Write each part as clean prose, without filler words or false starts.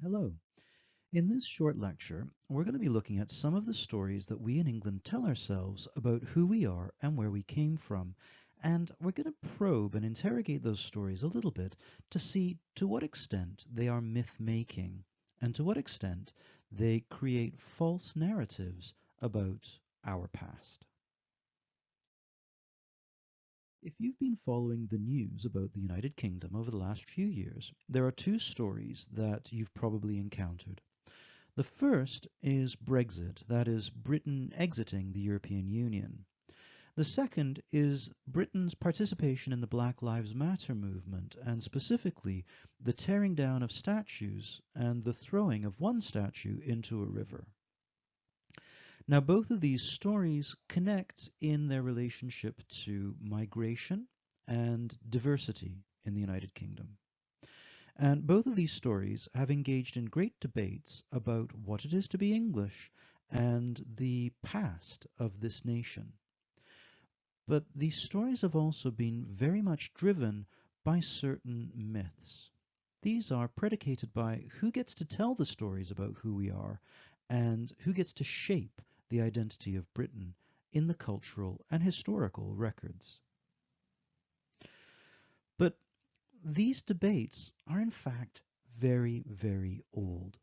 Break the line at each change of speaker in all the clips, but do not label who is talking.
Hello. In this short lecture, we're going to be looking at some of the stories that we in England tell ourselves about who we are and where we came from. And we're going to probe and interrogate those stories a little bit to see to what extent they are myth-making and to what extent they create false narratives about our past. If you've been following the news about the United Kingdom over the last few years, there are two stories that you've probably encountered. The first is Brexit, that is, Britain exiting the European Union. The second is Britain's participation in the Black Lives Matter movement, and specifically the tearing down of statues and the throwing of one statue into a river. Now, both of these stories connect in their relationship to migration and diversity in the United Kingdom. And both of these stories have engaged in great debates about what it is to be English and the past of this nation. But these stories have also been very much driven by certain myths. These are predicated by who gets to tell the stories about who we are and who gets to shape the identity of Britain in the cultural and historical records. But these debates are in fact very, very old.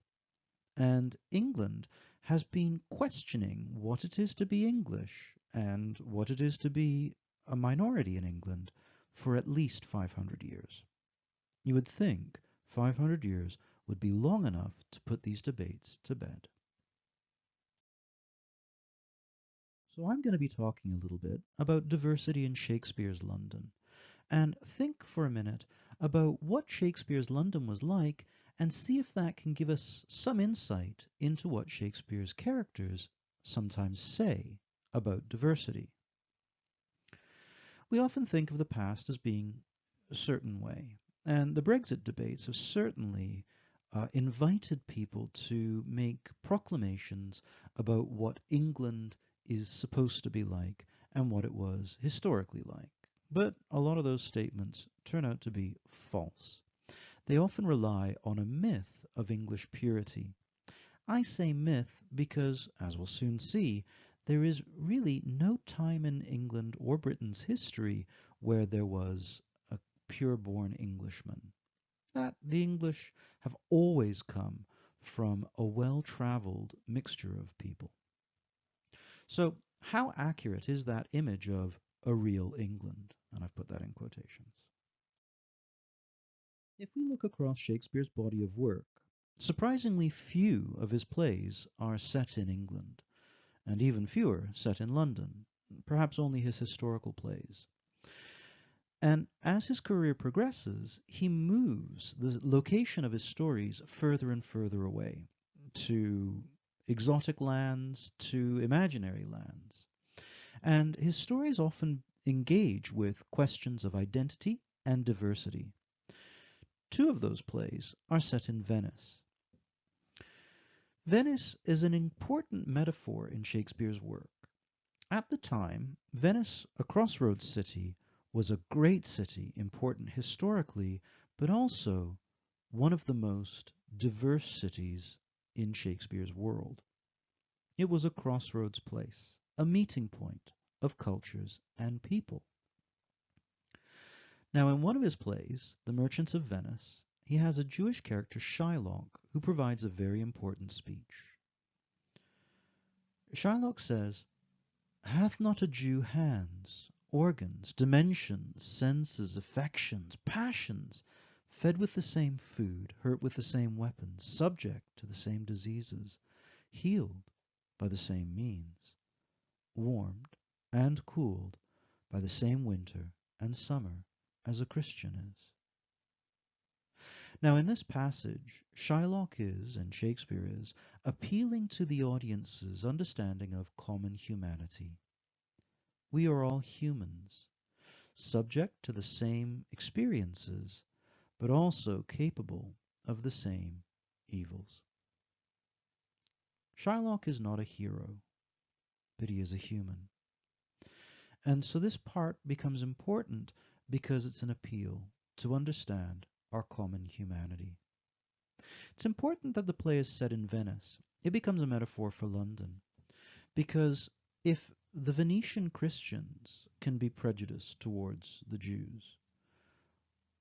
And England has been questioning what it is to be English and what it is to be a minority in England for at least 500 years. You would think 500 years would be long enough to put these debates to bed. So I'm going to be talking a little bit about diversity in Shakespeare's London. And think for a minute about what Shakespeare's London was like and see if that can give us some insight into what Shakespeare's characters sometimes say about diversity. We often think of the past as being a certain way, and the Brexit debates have certainly invited people to make proclamations about what England is supposed to be like and what it was historically like. But a lot of those statements turn out to be false. They often rely on a myth of English purity. I say myth because, as we'll soon see, there is really no time in England or Britain's history where there was a pure-born Englishman. That the English have always come from a well-traveled mixture of people. So how accurate is that image of a real England? And I've put that in quotations. If we look across Shakespeare's body of work, surprisingly few of his plays are set in England, and even fewer set in London, perhaps only his historical plays. And as his career progresses, he moves the location of his stories further and further away, to exotic lands, to imaginary lands. And his stories often engage with questions of identity and diversity. Two of those plays are set in Venice. Venice is an important metaphor in Shakespeare's work. At the time, Venice, a crossroads city, was a great city, important historically, but also one of the most diverse cities in Shakespeare's world. It was a crossroads place, a meeting point of cultures and people. Now, in one of his plays, The Merchant of Venice, he has a Jewish character, Shylock, who provides a very important speech. Shylock says, "Hath not a Jew hands, organs, dimensions, senses, affections, passions, fed with the same food, hurt with the same weapons, subject to the same diseases, healed by the same means, warmed and cooled by the same winter and summer as a Christian is?" Now, in this passage, Shylock is, and Shakespeare is, appealing to the audience's understanding of common humanity. We are all humans, subject to the same experiences, but also capable of the same evils. Shylock is not a hero, but he is a human. And so this part becomes important because it's an appeal to understand our common humanity. It's important that the play is set in Venice. It becomes a metaphor for London, because if the Venetian Christians can be prejudiced towards the Jews,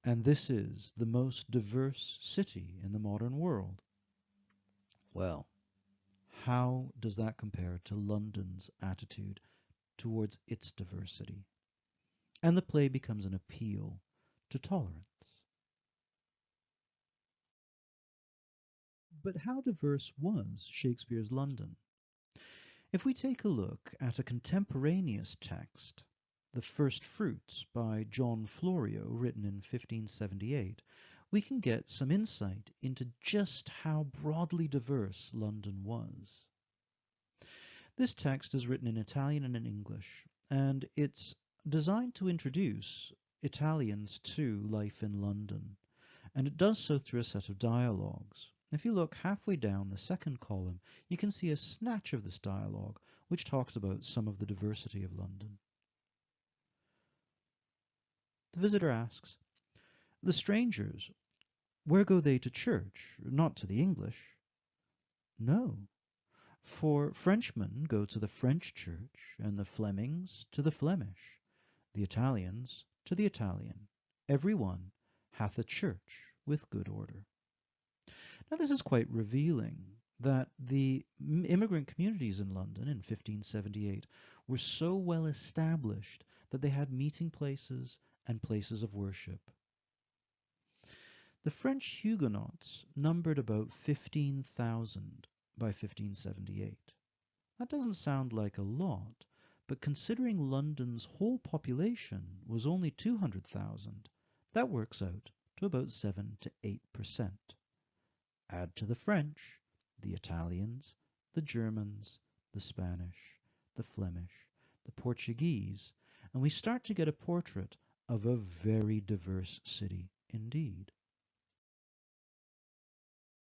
and this is the most diverse city in the modern world, well, how does that compare to London's attitude towards its diversity? And the play becomes an appeal to tolerance. But how diverse was Shakespeare's London? If we take a look at a contemporaneous text, The First Fruits by John Florio, written in 1578, we can get some insight into just how broadly diverse London was. This text is written in Italian and in English, and it's designed to introduce Italians to life in London, and it does so through a set of dialogues. If you look halfway down the second column, you can see a snatch of this dialogue, which talks about some of the diversity of London. The visitor asks, "The strangers, where go they to church? Not to the English?" "No, for Frenchmen go to the French church, and the Flemings to the Flemish, the Italians to the Italian. Every one hath a church with good order." Now this is quite revealing that the immigrant communities in London in 1578 were so well established that they had meeting places and places of worship. The French Huguenots numbered about 15,000 by 1578. That doesn't sound like a lot, but considering London's whole population was only 200,000, that works out to about 7 to 8%. Add to the French, the Italians, the Germans, the Spanish, the Flemish, the Portuguese, and we start to get a portrait of a very diverse city indeed.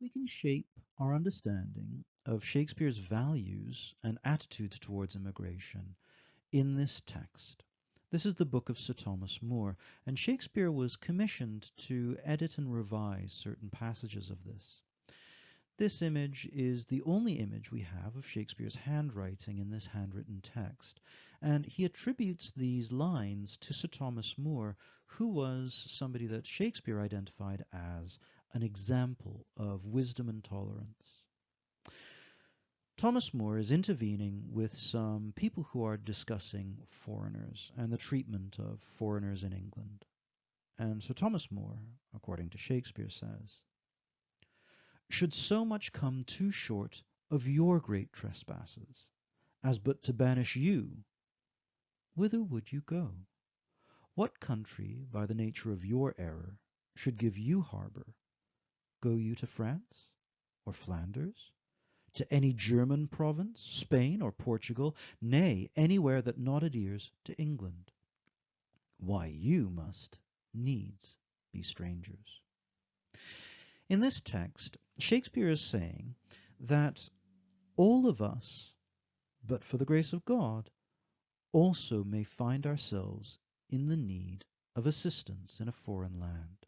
We can shape our understanding of Shakespeare's values and attitudes towards immigration in this text. This is the book of Sir Thomas More, and Shakespeare was commissioned to edit and revise certain passages of this. This image is the only image we have of Shakespeare's handwriting in this handwritten text, and he attributes these lines to Sir Thomas More, who was somebody that Shakespeare identified as an example of wisdom and tolerance. Thomas More is intervening with some people who are discussing foreigners and the treatment of foreigners in England. And Sir Thomas More, according to Shakespeare, says, "Should so much come too short of your great trespasses, as but to banish you, whither would you go? What country, by the nature of your error, should give you harbour? Go you to France, or Flanders, to any German province, Spain, or Portugal, nay, anywhere that not adheres to England? Why, you must needs be strangers." In this text, Shakespeare is saying that all of us, but for the grace of God, also may find ourselves in the need of assistance in a foreign land.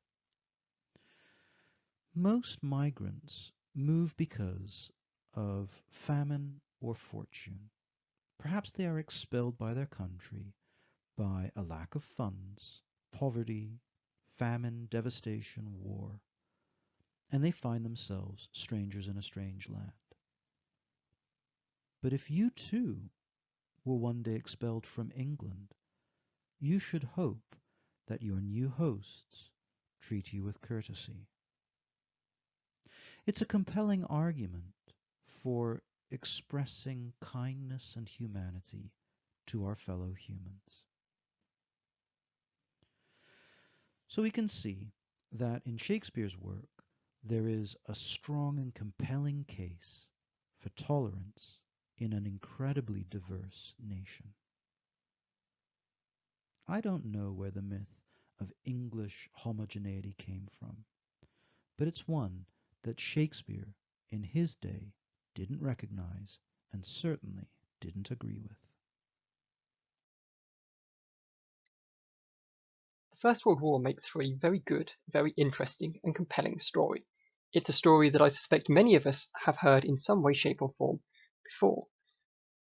Most migrants move because of famine or fortune. Perhaps they are expelled by their country by a lack of funds, poverty, famine, devastation, war, and they find themselves strangers in a strange land. But if you too were one day expelled from England, you should hope that your new hosts treat you with courtesy. It's a compelling argument for expressing kindness and humanity to our fellow humans. So we can see that in Shakespeare's work there is a strong and compelling case for tolerance in an incredibly diverse nation. I don't know where the myth of English homogeneity came from, but it's one that Shakespeare, in his day, didn't recognize and certainly didn't agree with.
The First World War makes for a very good, very interesting, and compelling story. It's a story that I suspect many of us have heard in some way, shape or form before.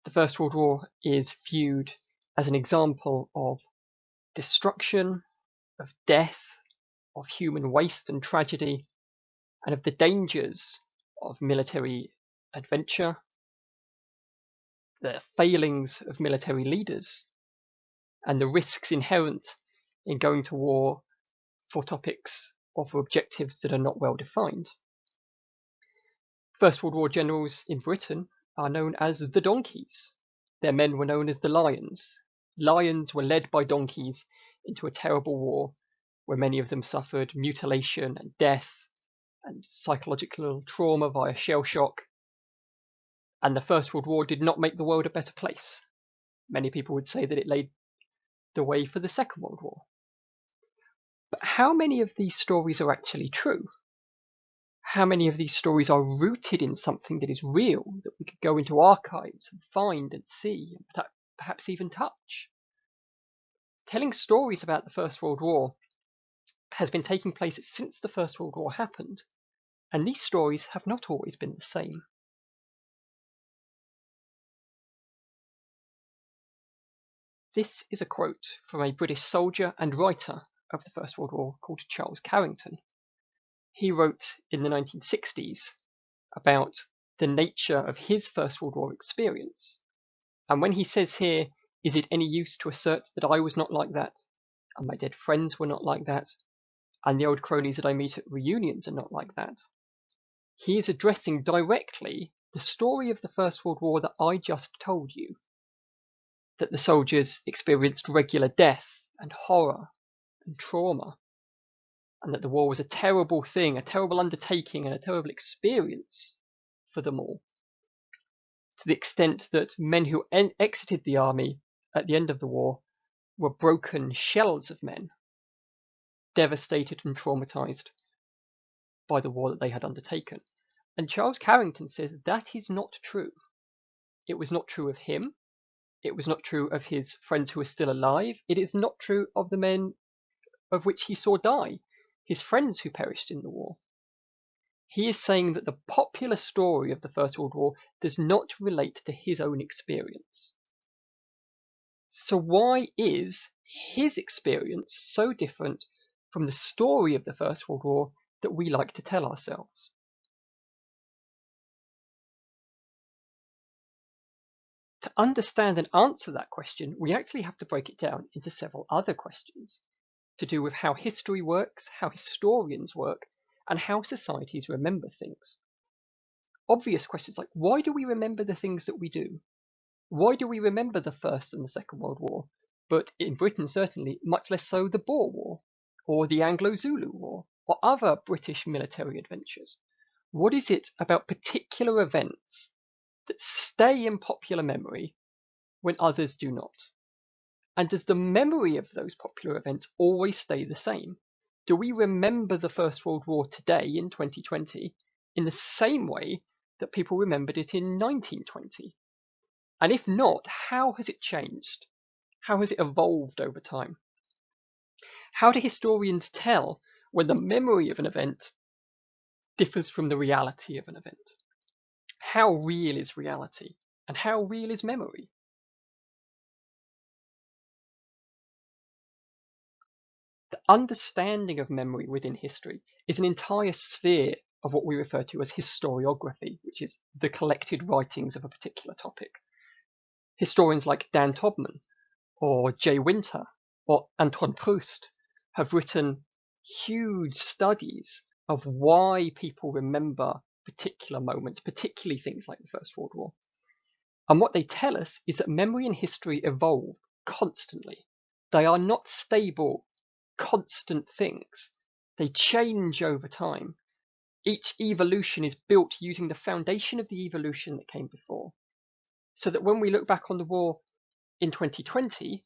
The First World War is viewed as an example of destruction, of death, of human waste and tragedy, and of the dangers of military adventure, the failings of military leaders, and the risks inherent in going to war for topics or for objectives that are not well defined. First World War generals in Britain are known as the donkeys. Their men were known as the lions. Lions were led by donkeys into a terrible war where many of them suffered mutilation and death and psychological trauma via shell shock. And the First World War did not make the world a better place. Many people would say that it laid the way for the Second World War. But how many of these stories are actually true? How many of these stories are rooted in something that is real, that we could go into archives and find and see, and perhaps even touch? Telling stories about the First World War has been taking place since the First World War happened, and these stories have not always been the same. This is a quote from a British soldier and writer of the First World War called Charles Carrington. He wrote in the 1960s about the nature of his First World War experience. And when he says here, "Is it any use to assert that I was not like that, and my dead friends were not like that, and the old cronies that I meet at reunions are not like that?" he is addressing directly the story of the First World War that I just told you, that the soldiers experienced regular death and horror and trauma, and that the war was a terrible thing, a terrible undertaking, and a terrible experience for them all, to the extent that men who exited the army at the end of the war were broken shells of men, devastated and traumatized by the war that they had undertaken. And Charles Carrington says that is not true. It was not true of him. It was not true of his friends who are still alive. It is not true of the men of which he saw die, his friends who perished in the war. He is saying that the popular story of the First World War does not relate to his own experience. So why is his experience so different from the story of the First World War that we like to tell ourselves? To understand and answer that question, we actually have to break it down into several other questions to do with how history works, how historians work, and how societies remember things. Obvious questions like, why do we remember the things that we do? Why do we remember the First and the Second World War, but in Britain certainly much less so the Boer War, or the Anglo-Zulu War, or other British military adventures? What is it about particular events that stay in popular memory when others do not? And does the memory of those popular events always stay the same? Do we remember the First World War today in 2020 in the same way that people remembered it in 1920? And if not, how has it changed? How has it evolved over time? How do historians tell when the memory of an event differs from the reality of an event? How real is reality? And how real is memory? The understanding of memory within history is an entire sphere of what we refer to as historiography, which is the collected writings of a particular topic. Historians like Dan Todman, or Jay Winter, or Antoine Proust have written huge studies of why people remember particular moments, particularly things like the First World War. And what they tell us is that memory and history evolve constantly. They are not stable, constant things. They change over time. Each evolution is built using the foundation of the evolution that came before. So that when we look back on the war in 2020,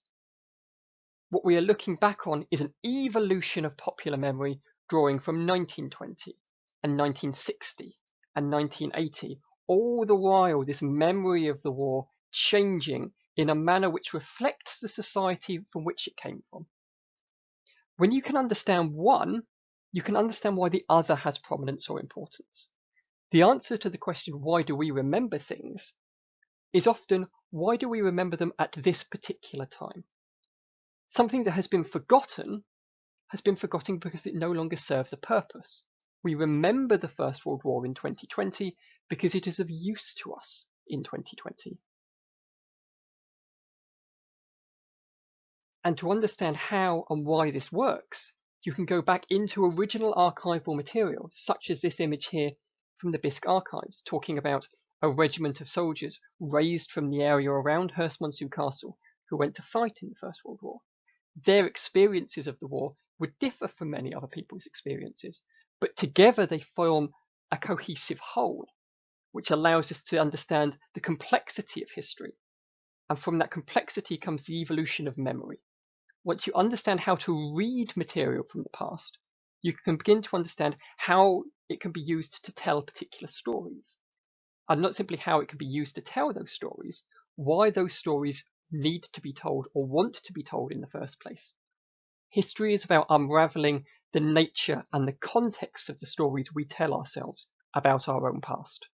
what we are looking back on is an evolution of popular memory drawing from 1920 and 1960 and 1980, all the while this memory of the war changing in a manner which reflects the society from which it came from. When you can understand one, you can understand why the other has prominence or importance. The answer to the question, why do we remember things, is often, why do we remember them at this particular time? Something that has been forgotten because it no longer serves a purpose. We remember the First World War in 2020 because it is of use to us in 2020. And to understand how and why this works, you can go back into original archival material, such as this image here from the BISC archives, talking about a regiment of soldiers raised from the area around Hurstmonceux Castle who went to fight in the First World War. Their experiences of the war would differ from many other people's experiences, but together they form a cohesive whole, which allows us to understand the complexity of history. And from that complexity comes the evolution of memory. Once you understand how to read material from the past, you can begin to understand how it can be used to tell particular stories. And not simply how it can be used to tell those stories, why those stories need to be told or want to be told in the first place. History is about unraveling the nature and the context of the stories we tell ourselves about our own past.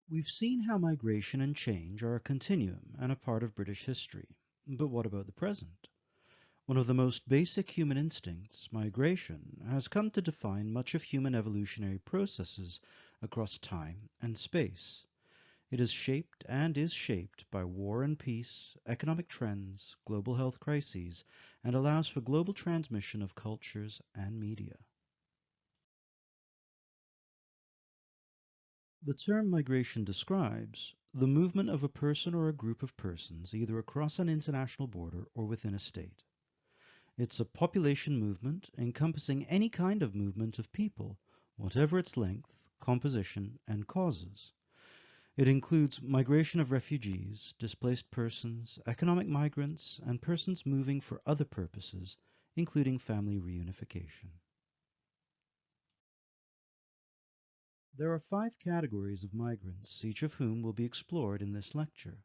We've seen how migration and change are a continuum and a part of British history. But what about the present? One of the most basic human instincts, migration, has come to define much of human evolutionary processes across time and space. It is shaped and is shaped by war and peace, economic trends, global health crises, and allows for global transmission of cultures and media. The term migration describes the movement of a person or a group of persons either across an international border or within a state. It's a population movement encompassing any kind of movement of people, whatever its length, composition, and causes. It includes migration of refugees, displaced persons, economic migrants, and persons moving for other purposes, including family reunification. There are 5 categories of migrants, each of whom will be explored in this lecture.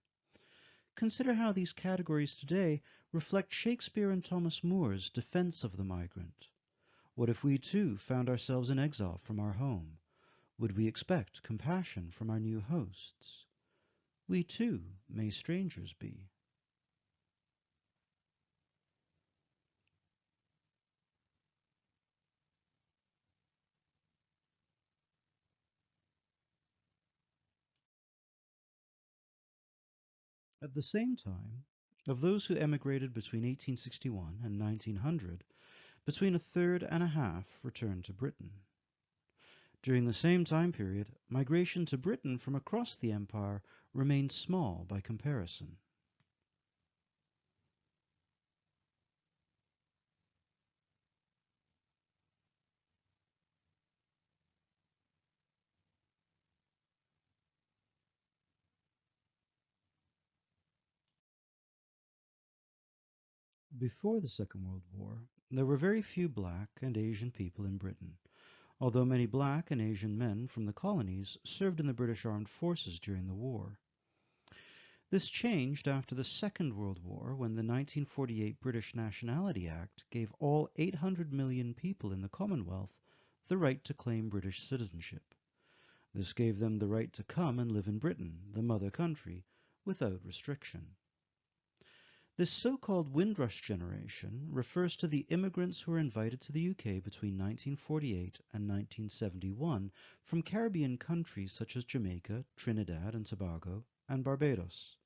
Consider how these categories today reflect Shakespeare and Thomas More's defense of the migrant. What if we too found ourselves in exile from our home? Would we expect compassion from our new hosts? We too may strangers be. At the same time, of those who emigrated between 1861 and 1900, between a third and a half returned to Britain. During the same time period, migration to Britain from across the empire remained small by comparison. Before the Second World War, there were very few black and Asian people in Britain, although many black and Asian men from the colonies served in the British Armed Forces during the war. This changed after the Second World War when the 1948 British Nationality Act gave all 800 million people in the Commonwealth the right to claim British citizenship. This gave them the right to come and live in Britain, the mother country, without restriction. This so-called Windrush generation refers to the immigrants who were invited to the UK between 1948 and 1971 from Caribbean countries such as Jamaica, Trinidad and Tobago, and Barbados.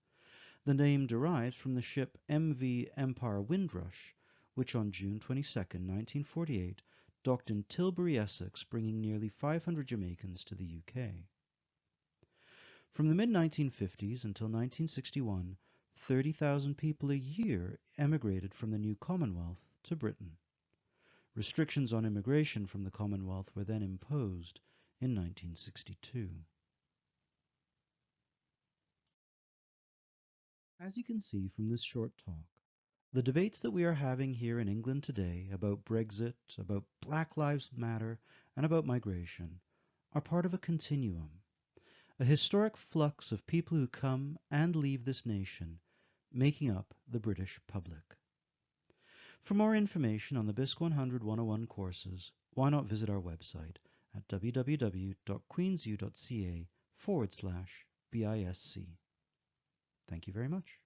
The name derives from the ship MV Empire Windrush, which on June 22, 1948, docked in Tilbury, Essex, bringing nearly 500 Jamaicans to the UK. From the mid-1950s until 1961, 30,000 people a year emigrated from the new Commonwealth to Britain. Restrictions on immigration from the Commonwealth were then imposed in 1962. As you can see from this short talk, the debates that we are having here in England today about Brexit, about Black Lives Matter, and about migration are part of a continuum, a historic flux of people who come and leave this nation, making up the British public. For more information on the BISC 100 101 courses, why not visit our website at www.queensu.ca/BISC. Thank you very much.